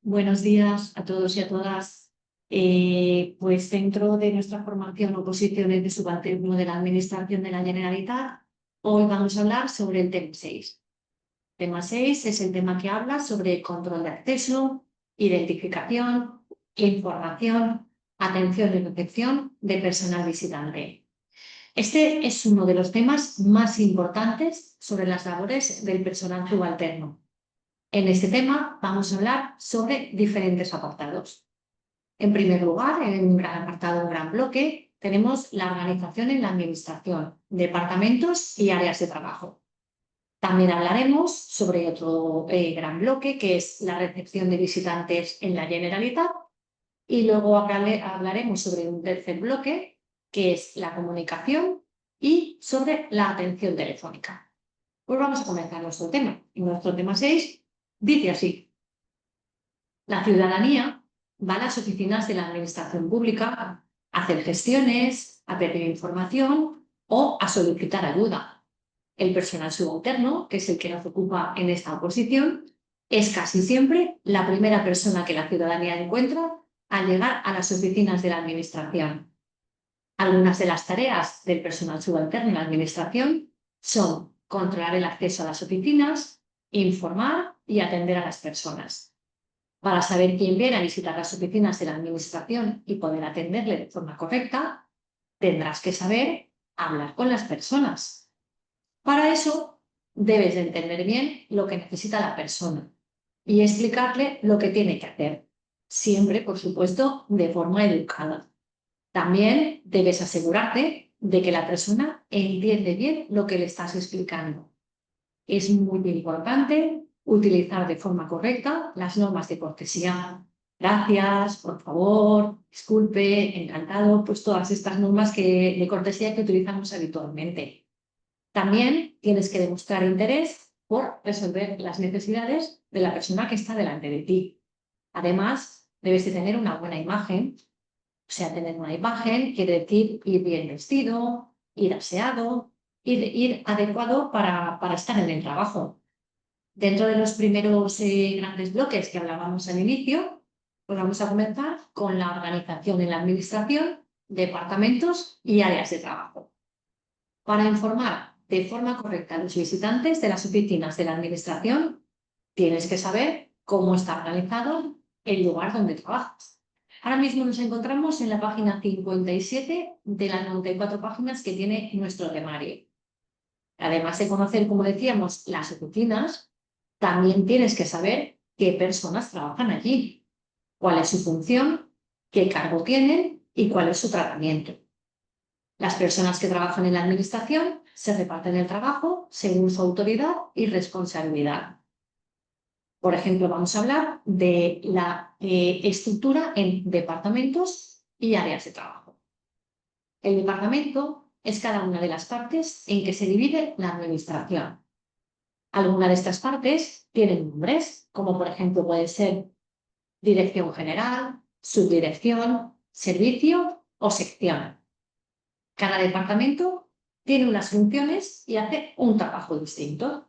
Buenos días a todos y a todas. Pues dentro de nuestra formación o posiciones de subalterno de la Administración de la Generalitat, hoy vamos a hablar sobre el tema 6. Tema 6 es el tema que habla sobre control de acceso, identificación, información, atención y recepción de personal visitante. Este es uno de los temas más importantes sobre las labores del personal subalterno. En este tema vamos a hablar sobre diferentes apartados. En primer lugar, en un gran apartado, un gran bloque, tenemos la organización en la administración, departamentos y áreas de trabajo. También hablaremos sobre otro gran bloque, que es la recepción de visitantes en la Generalitat, y luego hablaremos sobre un tercer bloque, que es la comunicación y sobre la atención telefónica. Pues vamos a comenzar nuestro tema. Nuestro tema 6 dice así: la ciudadanía va a las oficinas de la administración pública a hacer gestiones, a pedir información o a solicitar ayuda. El personal subalterno, que es el que nos ocupa en esta posición, es casi siempre la primera persona que la ciudadanía encuentra al llegar a las oficinas de la administración. Algunas de las tareas del personal subalterno en la administración son controlar el acceso a las oficinas, informar y atender a las personas. Para saber quién viene a visitar las oficinas de la administración y poder atenderle de forma correcta, tendrás que saber hablar con las personas. Para eso, debes de entender bien lo que necesita la persona y explicarle lo que tiene que hacer, siempre, por supuesto, de forma educada. También debes asegurarte de que la persona entiende bien lo que le estás explicando. Es muy importante utilizar de forma correcta las normas de cortesía. Gracias, por favor, disculpe, encantado, pues todas estas normas de cortesía que utilizamos habitualmente. También tienes que demostrar interés por resolver las necesidades de la persona que está delante de ti. Además, debes de tener una buena imagen. O sea, tener una imagen quiere decir ir bien vestido, ir aseado, ir adecuado para estar en el trabajo. Dentro de los primeros grandes bloques que hablábamos al inicio, pues vamos a comenzar con la organización en la administración, departamentos y áreas de trabajo. Para informar de forma correcta a los visitantes de las oficinas de la administración, tienes que saber cómo está organizado el lugar donde trabajas. Ahora mismo nos encontramos en la página 57 de las 94 páginas que tiene nuestro temario. Además de conocer, como decíamos, las oficinas, también tienes que saber qué personas trabajan allí, cuál es su función, qué cargo tienen y cuál es su tratamiento. Las personas que trabajan en la administración se reparten el trabajo según su autoridad y responsabilidad. Por ejemplo, vamos a hablar de la estructura en departamentos y áreas de trabajo. El departamento es cada una de las partes en que se divide la administración. Algunas de estas partes tienen nombres, como por ejemplo puede ser dirección general, subdirección, servicio o sección. Cada departamento tiene unas funciones y hace un trabajo distinto.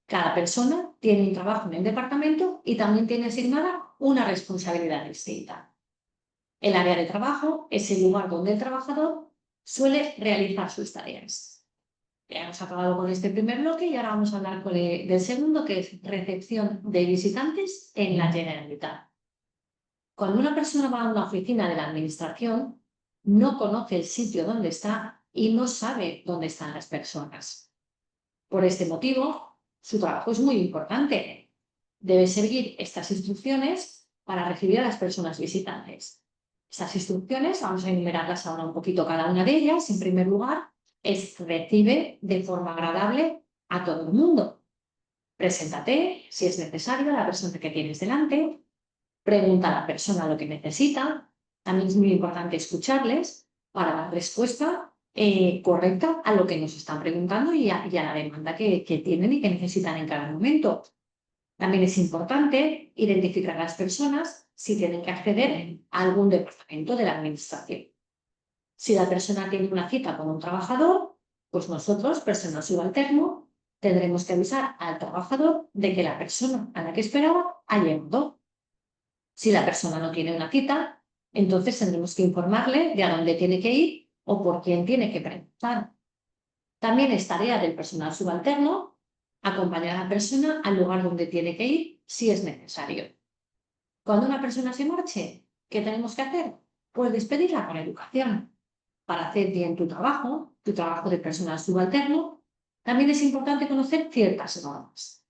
Cada persona tiene un trabajo en el departamento y también tiene asignada una responsabilidad distinta. El área de trabajo es el lugar donde el trabajador suele realizar sus tareas. Ya hemos acabado con este primer bloque y ahora vamos a hablar del segundo, que es recepción de visitantes en la Generalitat. Cuando una persona va a una oficina de la administración, no conoce el sitio donde está y no sabe dónde están las personas. Por este motivo, su trabajo es muy importante. Debe seguir estas instrucciones para recibir a las personas visitantes. Estas instrucciones, vamos a enumerarlas ahora un poquito cada una de ellas. En primer lugar, recibe de forma agradable a todo el mundo. Preséntate, si es necesario, a la persona que tienes delante. Pregunta a la persona lo que necesita. También es muy importante escucharles para dar respuesta correcta a lo que nos están preguntando y a la demanda que tienen y que necesitan en cada momento. También es importante identificar a las personas si tienen que acceder a algún departamento de la administración. Si la persona tiene una cita con un trabajador, pues nosotros, personal subalterno, tendremos que avisar al trabajador de que la persona a la que esperaba ha llegado. Si la persona no tiene una cita, entonces tendremos que informarle de a dónde tiene que ir o por quién tiene que preguntar. También es tarea del personal subalterno acompañar a la persona al lugar donde tiene que ir si es necesario. Cuando una persona se marche, ¿qué tenemos que hacer? Pues despedirla con educación. Para hacer bien tu trabajo de personal subalterno, también es importante conocer ciertas normas.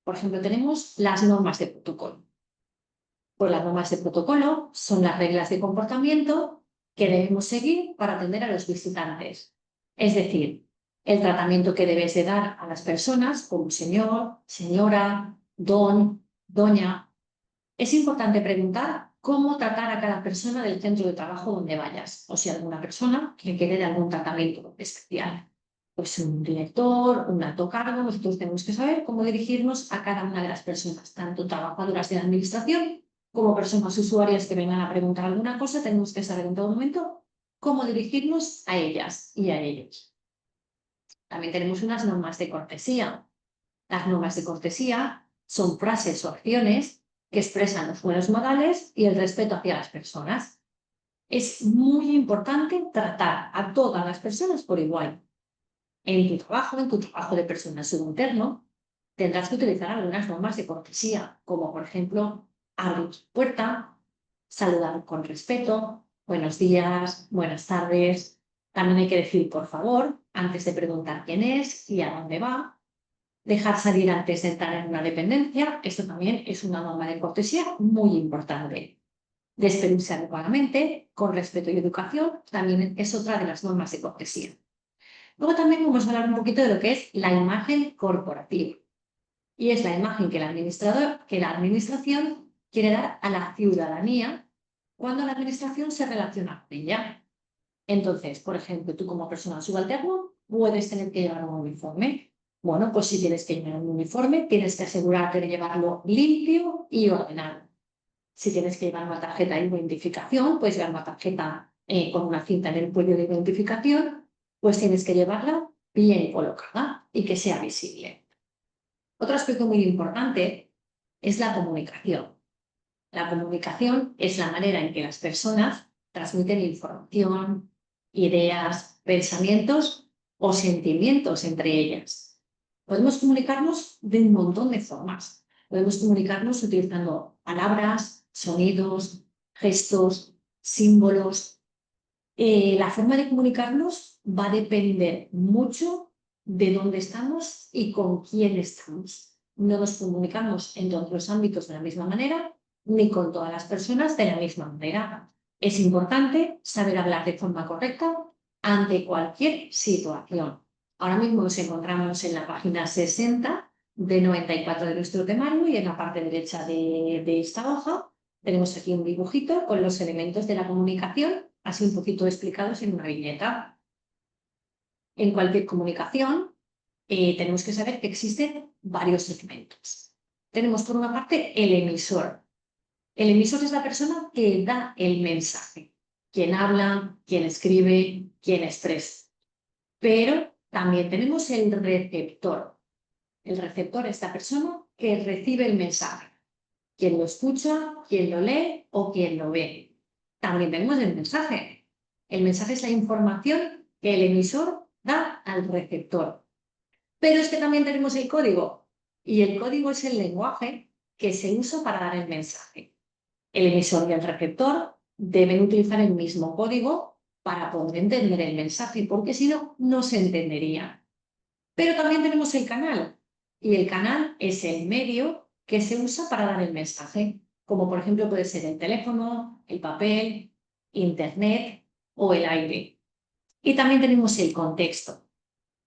Por ejemplo, tenemos las normas de protocolo. Pues las normas de protocolo son las reglas de comportamiento que debemos seguir para atender a los visitantes. Es decir, el tratamiento que debes de dar a las personas como señor, señora, don, doña. Es importante preguntar cómo tratar a cada persona del centro de trabajo donde vayas, o si alguna persona requiere de algún tratamiento especial. Pues un director, un alto cargo, nosotros tenemos que saber cómo dirigirnos a cada una de las personas, tanto trabajadoras de la administración como personas usuarias que vengan a preguntar alguna cosa, tenemos que saber en todo momento cómo dirigirnos a ellas y a ellos. También tenemos unas normas de cortesía. Las normas de cortesía son frases o acciones que expresan los buenos modales y el respeto hacia las personas. Es muy importante tratar a todas las personas por igual. En tu trabajo de personal subalterno, tendrás que utilizar algunas normas de cortesía, como por ejemplo, abrir tu puerta, saludar con respeto, buenos días, buenas tardes. También hay que decir por favor antes de preguntar quién es y a dónde va. Dejar salir antes de entrar en una dependencia, esto también es una norma de cortesía muy importante. Despedirse adecuadamente, con respeto y educación, también es otra de las normas de cortesía. Luego también vamos a hablar un poquito de lo que es la imagen corporativa. Y es la imagen que la administración quiere dar a la ciudadanía cuando la administración se relaciona con ella. Entonces, por ejemplo, tú como persona subalterno puedes tener que llevar un uniforme. Bueno, pues si tienes que llevar un uniforme, tienes que asegurarte de llevarlo limpio y ordenado. Si tienes que llevar una tarjeta de identificación, puedes llevar una tarjeta con una cinta en el cuello de identificación, pues tienes que llevarla bien colocada y que sea visible. Otro aspecto muy importante es la comunicación. La comunicación es la manera en que las personas transmiten información, ideas, pensamientos o sentimientos entre ellas. Podemos comunicarnos de un montón de formas. Podemos comunicarnos utilizando palabras, sonidos, gestos, símbolos. La forma de comunicarnos va a depender mucho de dónde estamos y con quién estamos. No nos comunicamos en todos los ámbitos de la misma manera, ni con todas las personas de la misma manera. Es importante saber hablar de forma correcta ante cualquier situación. Ahora mismo nos encontramos en la página 60 de 94 de nuestro temario y en la parte derecha de esta hoja tenemos aquí un dibujito con los elementos de la comunicación, así un poquito explicados en una viñeta. En cualquier comunicación tenemos que saber que existen varios segmentos. Tenemos por una parte el emisor. El emisor es la persona que da el mensaje, quien habla, quien escribe, quien expresa. Pero también tenemos el receptor. El receptor es la persona que recibe el mensaje, quien lo escucha, quien lo lee o quien lo ve. También tenemos el mensaje. El mensaje es la información que el emisor da al receptor. Pero es que también tenemos el código. Y el código es el lenguaje que se usa para dar el mensaje. El emisor y el receptor deben utilizar el mismo código para poder entender el mensaje, porque si no, no se entendería. Pero también tenemos el canal. Y el canal es el medio que se usa para dar el mensaje, como por ejemplo puede ser el teléfono, el papel, internet o el aire. Y también tenemos el contexto.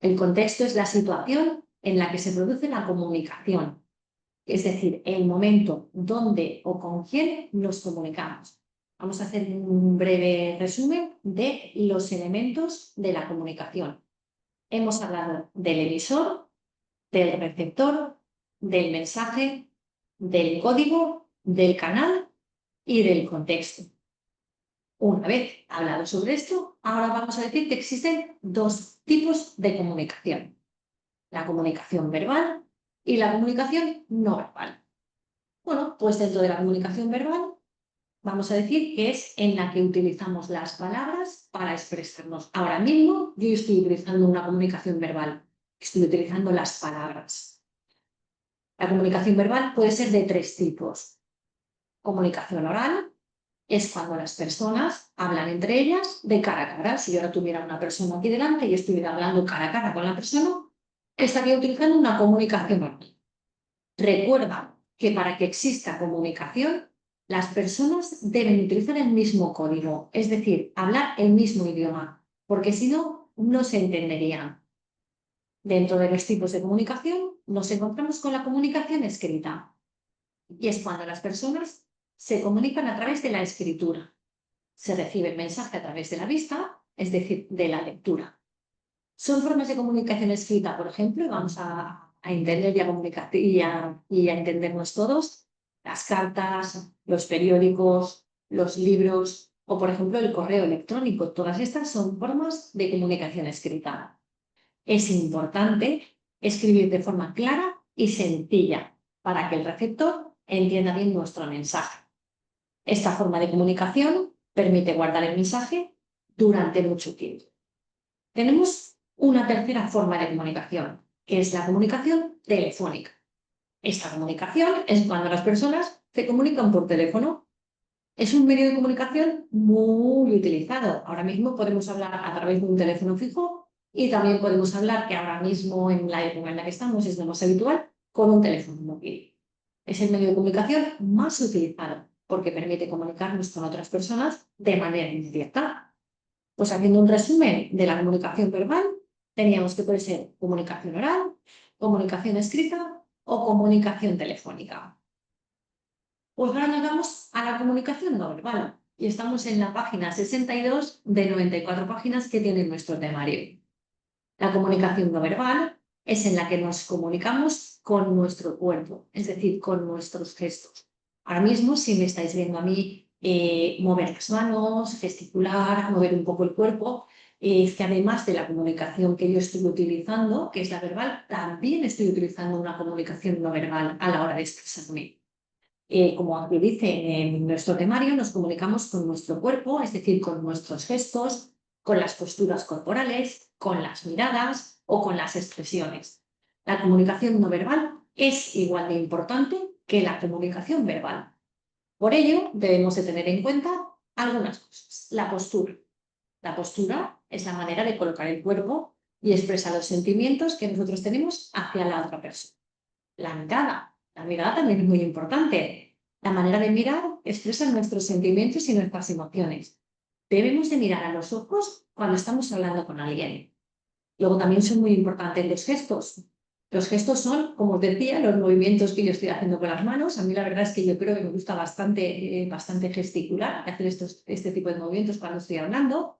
El contexto es la situación en la que se produce la comunicación, es decir, el momento dónde o con quién nos comunicamos. Vamos a hacer un breve resumen de los elementos de la comunicación. Hemos hablado del emisor, del receptor, del mensaje, del código, del canal y del contexto. Una vez hablado sobre esto, ahora vamos a decir que existen dos tipos de comunicación: la comunicación verbal y la comunicación no verbal. Bueno, pues dentro de la comunicación verbal vamos a decir que es en la que utilizamos las palabras para expresarnos. Ahora mismo yo estoy utilizando una comunicación verbal, estoy utilizando las palabras. La comunicación verbal puede ser de tres tipos. Comunicación oral es cuando las personas hablan entre ellas de cara a cara. Si yo ahora tuviera una persona aquí delante y estuviera hablando cara a cara con la persona, estaría utilizando una comunicación oral. Recuerda que para que exista comunicación, las personas deben utilizar el mismo código, es decir, hablar el mismo idioma, porque si no, no se entenderían. Dentro de los tipos de comunicación, nos encontramos con la comunicación escrita, y es cuando las personas se comunican a través de la escritura. Se recibe el mensaje a través de la vista, es decir, de la lectura. Son formas de comunicación escrita, por ejemplo, y vamos a entender y a comunicar y a entendernos todos, las cartas, los periódicos, los libros o, por ejemplo, el correo electrónico. Todas estas son formas de comunicación escrita. Es importante escribir de forma clara y sencilla para que el receptor entienda bien nuestro mensaje. Esta forma de comunicación permite guardar el mensaje durante mucho tiempo. Tenemos una tercera forma de comunicación, que es la comunicación telefónica. Esta comunicación es cuando las personas se comunican por teléfono. Es un medio de comunicación muy utilizado. Ahora mismo podemos hablar a través de un teléfono fijo y también podemos hablar, que ahora mismo en la época en la que estamos es lo más habitual, con un teléfono móvil. Es el medio de comunicación más utilizado porque permite comunicarnos con otras personas de manera inmediata. Pues haciendo un resumen de la comunicación verbal, teníamos que puede ser comunicación oral, comunicación escrita o comunicación telefónica. Pues ahora nos vamos a la comunicación no verbal y estamos en la página 62 de 94 páginas que tiene nuestro temario. La comunicación no verbal es en la que nos comunicamos con nuestro cuerpo, es decir, con nuestros gestos. Ahora mismo, si me estáis viendo a mí mover las manos, gesticular, mover un poco el cuerpo, es que además de la comunicación que yo estoy utilizando, que es la verbal, también estoy utilizando una comunicación no verbal a la hora de expresarme. Como aquí dice en nuestro temario, nos comunicamos con nuestro cuerpo, es decir, con nuestros gestos, con las posturas corporales, con las miradas o con las expresiones. La comunicación no verbal es igual de importante que la comunicación verbal. Por ello, debemos de tener en cuenta algunas cosas. La postura. La postura es la manera de colocar el cuerpo y expresar los sentimientos que nosotros tenemos hacia la otra persona. La mirada. La mirada también es muy importante. La manera de mirar expresa nuestros sentimientos y nuestras emociones. Debemos de mirar a los ojos cuando estamos hablando con alguien. Luego también son muy importantes los gestos. Los gestos son, como os decía, los movimientos que yo estoy haciendo con las manos. A mí la verdad es que yo creo que me gusta bastante gesticular, hacer este tipo de movimientos cuando estoy hablando.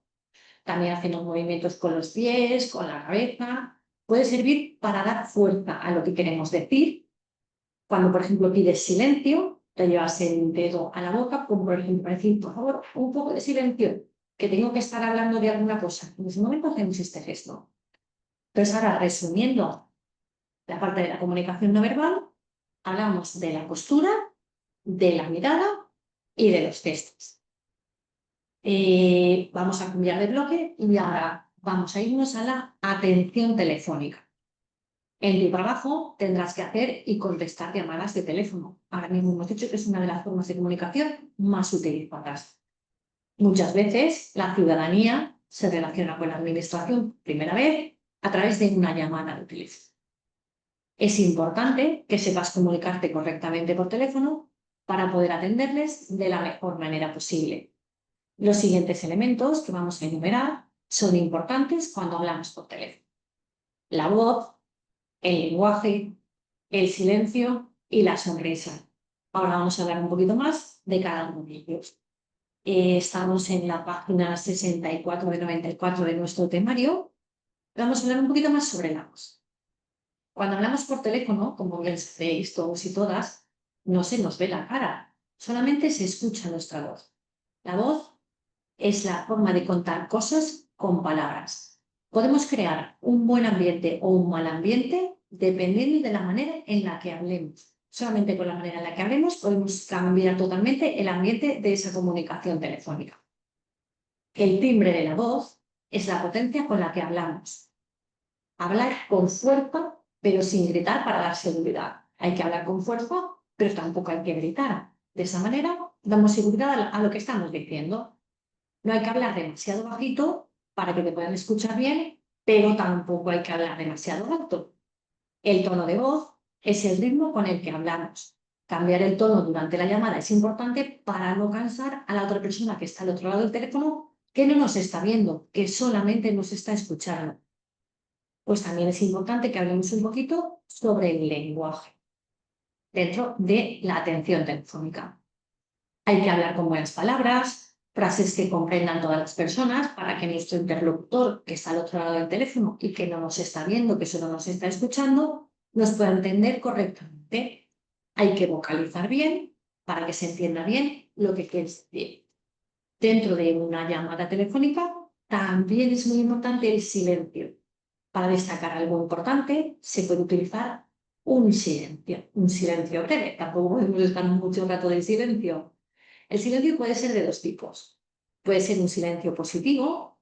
También hacemos movimientos con los pies, con la cabeza. Puede servir para dar fuerza a lo que queremos decir. Cuando, por ejemplo, pides silencio, te llevas el dedo a la boca, como por ejemplo para decir, por favor, un poco de silencio, que tengo que estar hablando de alguna cosa. En ese momento hacemos este gesto. Entonces, ahora, resumiendo la parte de la comunicación no verbal, hablamos de la postura, de la mirada y de los gestos. Vamos a cambiar de bloque y ahora vamos a irnos a la atención telefónica. En tu trabajo tendrás que hacer y contestar llamadas de teléfono. Ahora mismo hemos dicho que es una de las formas de comunicación más utilizadas. Muchas veces la ciudadanía se relaciona con la administración primera vez a través de una llamada de teléfono. Es importante que sepas comunicarte correctamente por teléfono para poder atenderles de la mejor manera posible. Los siguientes elementos que vamos a enumerar son importantes cuando hablamos por teléfono. La voz, el lenguaje, el silencio y la sonrisa. Ahora vamos a hablar un poquito más de cada uno de ellos. Estamos en la página 64 de 94 de nuestro temario. Vamos a hablar un poquito más sobre la voz. Cuando hablamos por teléfono, como bien sabéis todos y todas, no se nos ve la cara, solamente se escucha nuestra voz. La voz es la forma de contar cosas con palabras. Podemos crear un buen ambiente o un mal ambiente dependiendo de la manera en la que hablemos. Solamente con la manera en la que hablemos podemos cambiar totalmente el ambiente de esa comunicación telefónica. El timbre de la voz es la potencia con la que hablamos. Hablar con fuerza, pero sin gritar para dar seguridad. Hay que hablar con fuerza, pero tampoco hay que gritar. De esa manera damos seguridad a lo que estamos diciendo. No hay que hablar demasiado bajito para que te puedan escuchar bien, pero tampoco hay que hablar demasiado alto. El tono de voz es el ritmo con el que hablamos. Cambiar el tono durante la llamada es importante para no cansar a la otra persona que está al otro lado del teléfono, que no nos está viendo, que solamente nos está escuchando. Pues también es importante que hablemos un poquito sobre el lenguaje dentro de la atención telefónica. Hay que hablar con buenas palabras, frases que comprendan todas las personas para que nuestro interlocutor, que está al otro lado del teléfono y que no nos está viendo, que solo nos está escuchando, nos pueda entender correctamente. Hay que vocalizar bien para que se entienda bien lo que quieres decir. Dentro de una llamada telefónica también es muy importante el silencio. Para destacar algo importante se puede utilizar un silencio breve. Tampoco podemos estar mucho rato en silencio. El silencio puede ser de dos tipos. Puede ser un silencio positivo,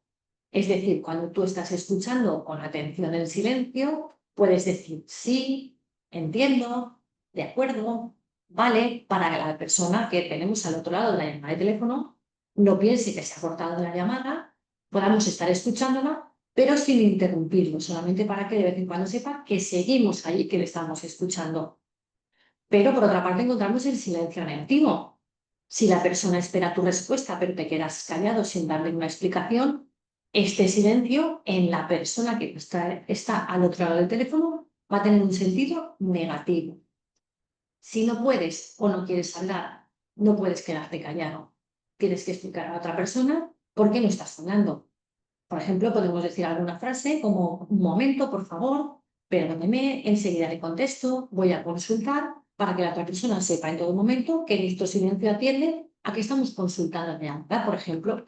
es decir, cuando tú estás escuchando con atención el silencio, puedes decir sí, entiendo, de acuerdo, vale, para que la persona que tenemos al otro lado de la llamada de teléfono no piense que se ha cortado la llamada, podamos estar escuchándola, pero sin interrumpirlo, solamente para que de vez en cuando sepa que seguimos allí, que le estamos escuchando. Pero por otra parte encontramos el silencio negativo. Si la persona espera tu respuesta, pero te quedas callado sin darle una explicación, este silencio en la persona que está al otro lado del teléfono va a tener un sentido negativo. Si no puedes o no quieres hablar, no puedes quedarte callado. Tienes que explicar a la otra persona por qué no estás hablando. Por ejemplo, podemos decir alguna frase como: un momento, por favor, perdóneme, enseguida le contesto, voy a consultar, para que la otra persona sepa en todo momento que nuestro silencio atiende a que estamos consultando la llamada, por ejemplo.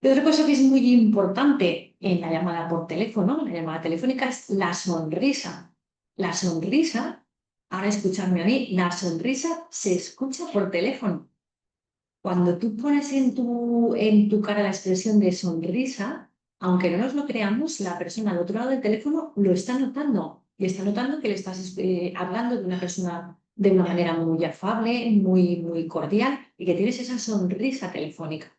Y otra cosa que es muy importante en la llamada por teléfono, en la llamada telefónica, es la sonrisa. La sonrisa, ahora escuchadme a mí, la sonrisa se escucha por teléfono. Cuando tú pones en tu cara la expresión de sonrisa, aunque no nos lo creamos, la persona al otro lado del teléfono lo está notando. Y está notando que le estás hablando de una persona de una manera muy afable, muy cordial, y que tienes esa sonrisa telefónica.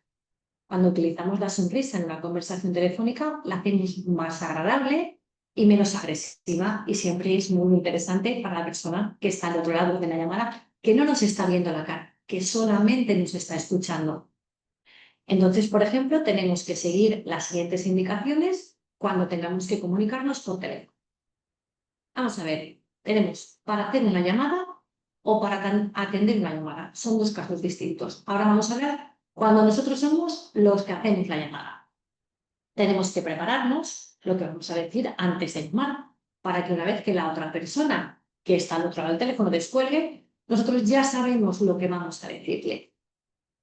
Cuando utilizamos la sonrisa en una conversación telefónica, la hacemos más agradable y menos agresiva. Y siempre es muy interesante para la persona que está al otro lado de la llamada, que no nos está viendo la cara, que solamente nos está escuchando. Entonces, por ejemplo, tenemos que seguir las siguientes indicaciones cuando tengamos que comunicarnos por teléfono. Vamos a ver, tenemos para hacer una llamada o para atender una llamada. Son dos casos distintos. Ahora vamos a ver cuando nosotros somos los que hacemos la llamada. Tenemos que prepararnos lo que vamos a decir antes de llamar, para que una vez que la otra persona que está al otro lado del teléfono descuelgue, nosotros ya sabemos lo que vamos a decirle.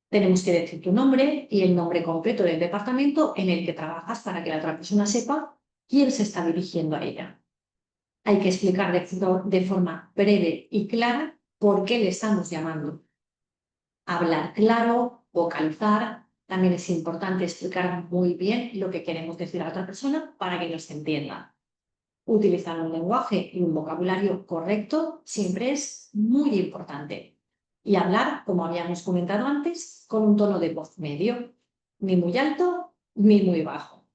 Tenemos que decir tu nombre y el nombre completo del departamento en el que trabajas para que la otra persona sepa quién se está dirigiendo a ella. Hay que explicar de forma breve y clara por qué le estamos llamando. Hablar claro, vocalizar. También es importante explicar muy bien lo que queremos decir a la otra persona para que nos entienda. Utilizar un lenguaje y un vocabulario correcto siempre es muy importante. Y hablar, como habíamos comentado antes, con un tono de voz medio, ni muy alto ni muy bajo.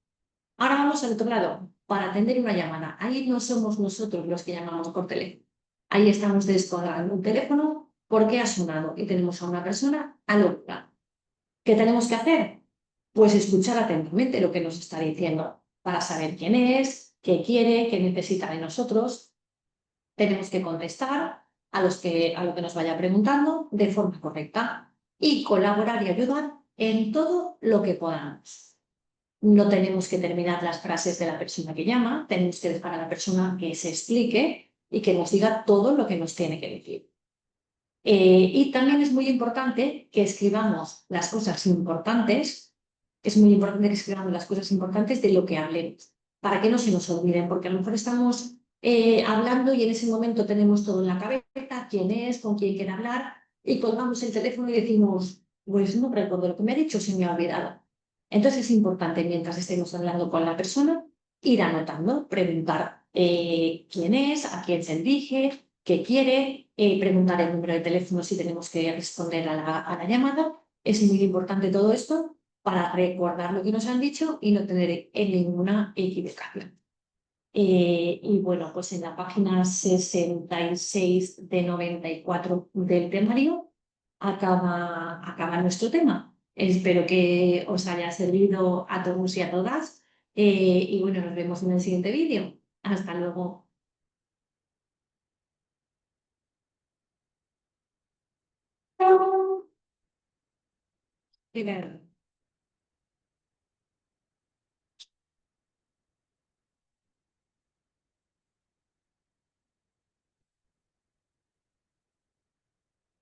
Ahora vamos al otro lado, para atender una llamada. Ahí no somos nosotros los que llamamos por teléfono. Ahí estamos descolgando un teléfono porque ha sonado y tenemos a una persona al otro lado. ¿Qué tenemos que hacer? Pues escuchar atentamente lo que nos está diciendo para saber quién es, qué quiere, qué necesita de nosotros. Tenemos que contestar a lo que nos vaya preguntando de forma correcta y colaborar y ayudar en todo lo que podamos. No tenemos que terminar las frases de la persona que llama, tenemos que dejar a la persona que se explique y que nos diga todo lo que nos tiene que decir. Y también es muy importante que escribamos las cosas importantes, es muy importante que escribamos las cosas importantes de lo que hablemos, para que no se nos olviden, porque a lo mejor estamos hablando y en ese momento tenemos todo en la cabeza, quién es, con quién quiere hablar y colgamos el teléfono y decimos, pues no recuerdo lo que me ha dicho, se me ha olvidado. Entonces es importante mientras estemos hablando con la persona ir anotando, preguntar quién es, a quién se dirige, qué quiere, preguntar el número de teléfono si tenemos que responder a la llamada. Es muy importante todo esto para recordar lo que nos han dicho y no tener ninguna equivocación. Y bueno, pues en la página 66 de 94 del temario acaba nuestro tema. Espero que os haya servido a todos y a todas. Y bueno, nos vemos en el siguiente vídeo. Hasta luego. Chao.